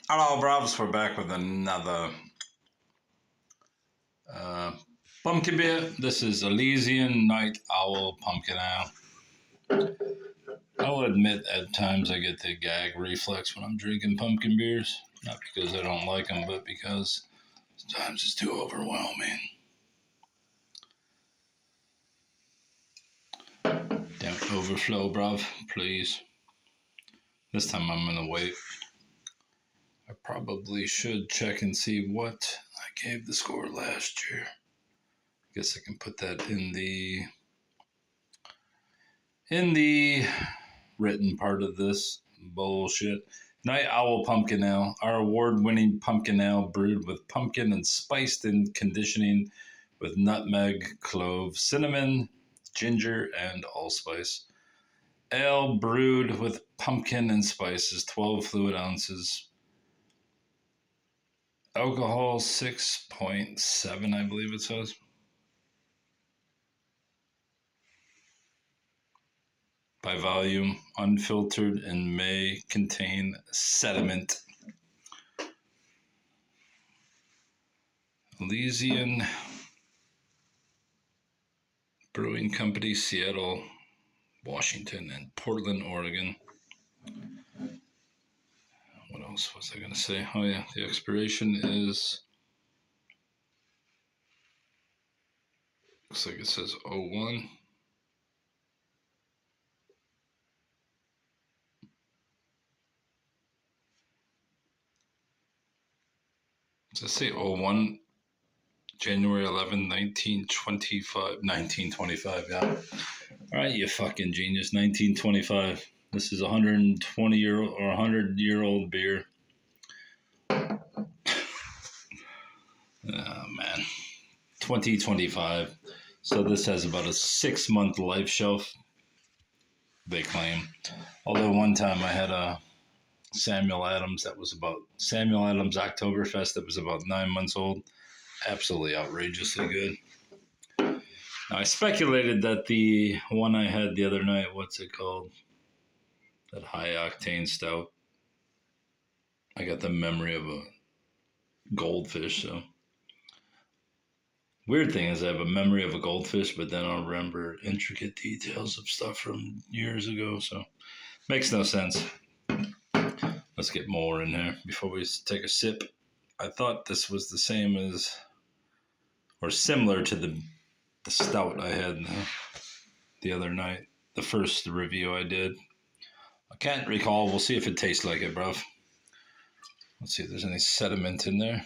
Hello, bros. We're back with another pumpkin beer. This is Elysian Night Owl Pumpkin Ale. I'll admit at times I get the gag reflex when I'm drinking pumpkin beers. Not because I don't like them, but because sometimes it's too overwhelming. Don't overflow, bruv, please. This time I'm gonna wait. I probably should check and see what I gave the score last year. I guess I can put that in the written part of this bullshit. Night Owl Pumpkin Ale, our award-winning pumpkin ale brewed with pumpkin and spiced in conditioning with nutmeg, clove, cinnamon, ginger, and allspice. Ale brewed with pumpkin and spices, 12 fluid ounces. Alcohol 6.7, I believe it says. By volume, unfiltered, and may contain sediment. Elysian Brewing Company, Seattle, Washington, and Portland, Oregon. What else was I going to say? Oh, yeah, the expiration is. Looks like it says 01. Does it say 01? January 11, 1925. 1925, yeah. All right, you fucking genius. 1925. This is a 120-year-old or 100-year-old beer. Oh, man. 2025. So this has about a 6-month life shelf, they claim. Although one time I had a Samuel Adams Oktoberfest that was about 9 months old. Absolutely outrageously good. Now, I speculated that the one I had the other night, what's it called? That high octane stout. I got the memory of a goldfish, so. Weird thing is I have a memory of a goldfish, but then I'll remember intricate details of stuff from years ago, so makes no sense. Let's get more in here before we take a sip. I thought this was the same as, or similar to the stout I had the other night, the first review I did. I can't recall. We'll see if it tastes like it, bruv. Let's see if there's any sediment in there.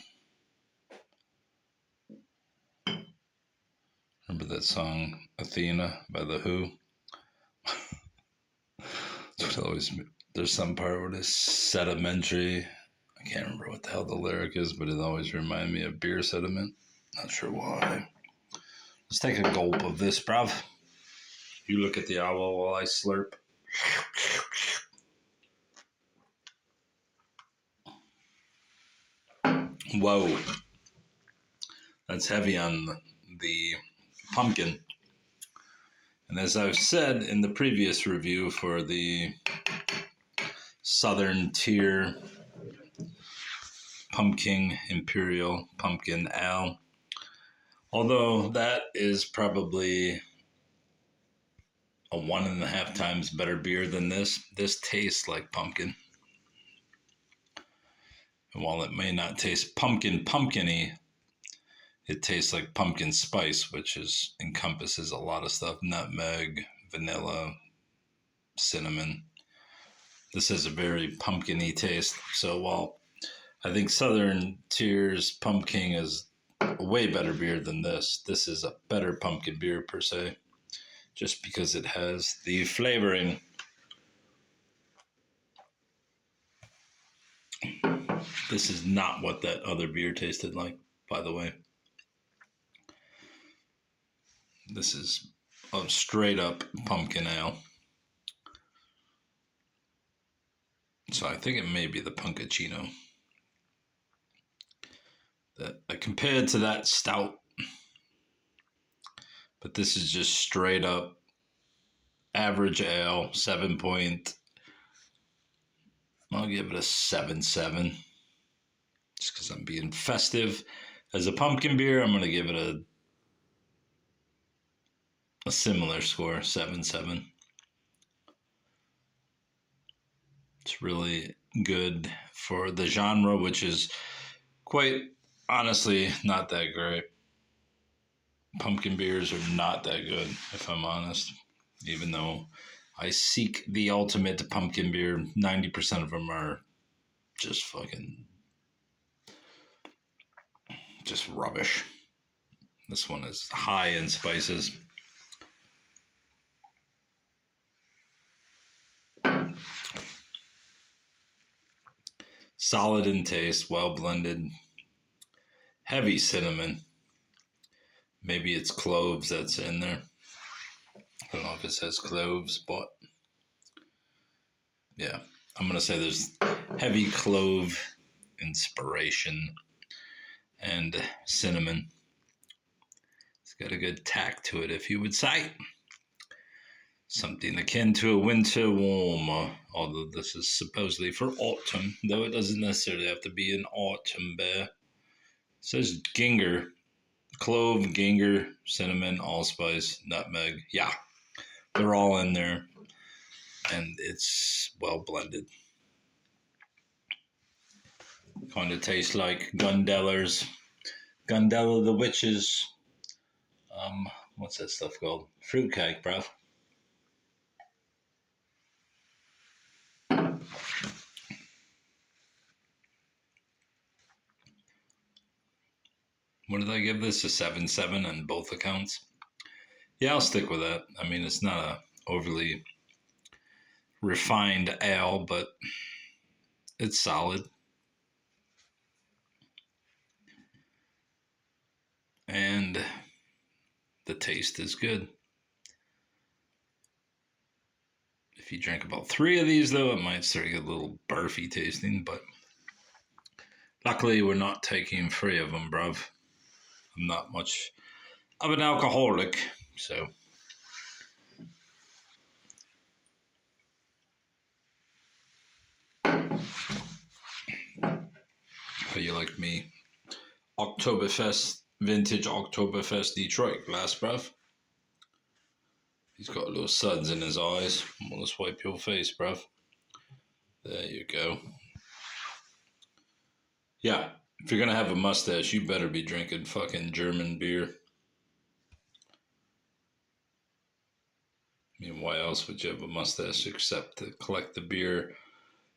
Remember that song, Athena, by The Who? There's some part where it's sedimentary. I can't remember what the hell the lyric is, but it always reminds me of beer sediment. Not sure why. Let's take a gulp of this, bruv. You look at the owl while I slurp. Whoa. That's heavy on the pumpkin. And as I've said in the previous review for the Southern Tier Pumking Imperial Pumpkin Ale, although that is probably a 1.5 times better beer than this tastes like pumpkin. And while it may not taste pumpkin-y, it tastes like pumpkin spice, which encompasses a lot of stuff. Nutmeg, vanilla, cinnamon. This has a very pumpkin-y taste. So while I think Southern Tier's Pumking is a way better beer than this is a better pumpkin beer per se, just because it has the flavoring. This is not what that other beer tasted like, by the way. This is a straight up pumpkin ale. So I think it may be the Punkachino. That compared to that stout. But this is just straight up average ale, 7 point. I'll give it a 7.7. just because I'm being festive. As a pumpkin beer, I'm going to give it a similar score, 7.7. It's really good for the genre, which is quite honestly not that great. Pumpkin beers are not that good, if I'm honest. Even though I seek the ultimate pumpkin beer, 90% of them are just fucking just rubbish. This one is high in spices. Solid in taste, well blended, heavy cinnamon. Maybe it's cloves that's in there. I don't know if it says cloves, but yeah, I'm going to say there's heavy clove inspiration and cinnamon. It's got a good tack to it, if you would say. Something akin to a winter warmer, although this is supposedly for autumn, though it doesn't necessarily have to be an autumn beer. It says ginger, clove, ginger, cinnamon, allspice, nutmeg. Yeah, they're all in there, and it's well blended. Kind of tastes like Gundella's. Gundella the Witch's. What's that stuff called? Fruitcake, bruv. What did I give this? A 7.7 on both accounts? Yeah, I'll stick with that. I mean, it's not a overly refined ale, but it's solid. And the taste is good. If you drink about 3 of these, though, it might start to get a little barfy tasting, but luckily we're not taking 3 of them, bruv. I'm not much of an alcoholic, so. How you like me? Oktoberfest, vintage Oktoberfest Detroit glass, bruv. He's got little suds in his eyes. Well, let's wipe your face, bruv. There you go. Yeah, if you're gonna have a mustache, you better be drinking fucking German beer. I mean, why else would you have a mustache except to collect the beer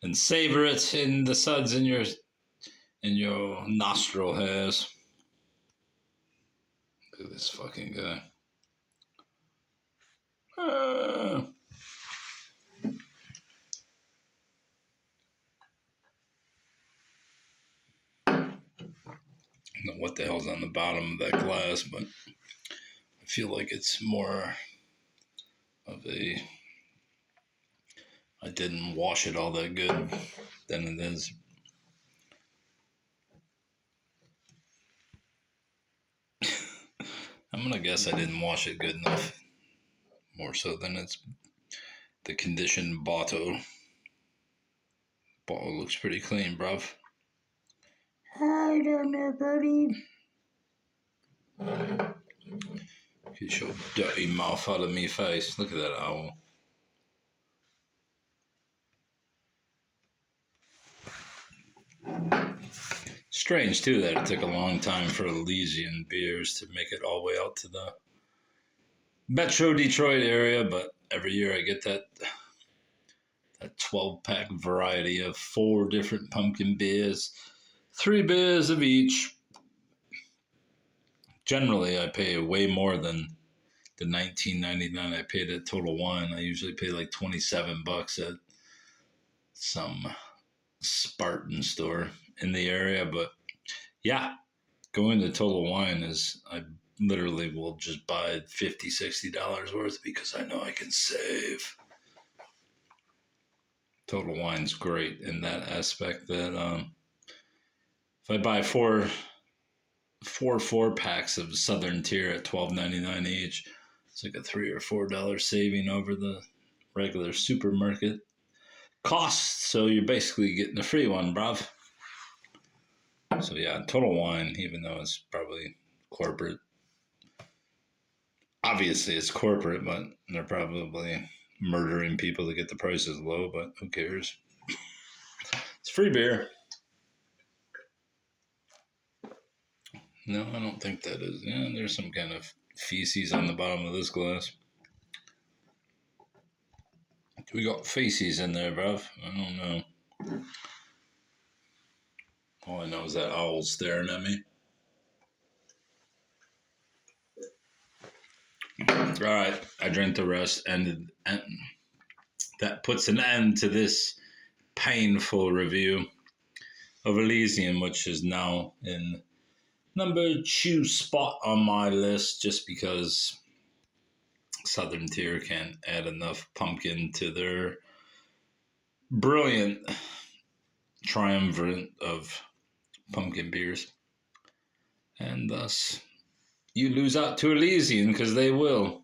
and savor it in the suds in your nostril hairs? Look at this fucking guy. Ah. I don't know what the hell's on the bottom of that glass, but I feel like it's more of a I didn't wash it all that good than it is. I'm gonna guess I didn't wash it good enough. More so than it's the conditioned bottle. Bottle looks pretty clean, bruv. Hi down there, buddy. Get your dirty mouth out of me face. Look at that owl. Strange, too, that it took a long time for Elysian beers to make it all the way out to the Metro Detroit area, but every year I get that 12-pack variety of 4 different pumpkin beers, 3 beers of each. Generally, I pay way more than the $19.99 I paid at Total Wine. I usually pay like $27 at some Spartan store in the area, but yeah, going to Total Wine is I literally will just buy $50-$60 worth because I know I can save. Total Wine's great in that aspect that if I buy four 4-packs of Southern Tier at $12.99 each, it's like a $3 or $4 saving over the regular supermarket cost. So you're basically getting a free one, bruv. So yeah, Total Wine, even though it's probably corporate, obviously it's corporate, but they're probably murdering people to get the prices low, but who cares? It's free beer. No, I don't think that is. Yeah, there's some kind of feces on the bottom of this glass. We got feces in there, bruv. I don't know. All I know is that owl's staring at me. All right, I drank the rest, and that puts an end to this painful review of Elysian, which is now in number 2 spot on my list, just because Southern Tier can't add enough pumpkin to their brilliant triumvirate of pumpkin beers. And thus, you lose out to Elysian because they will.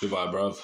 Goodbye, bruv.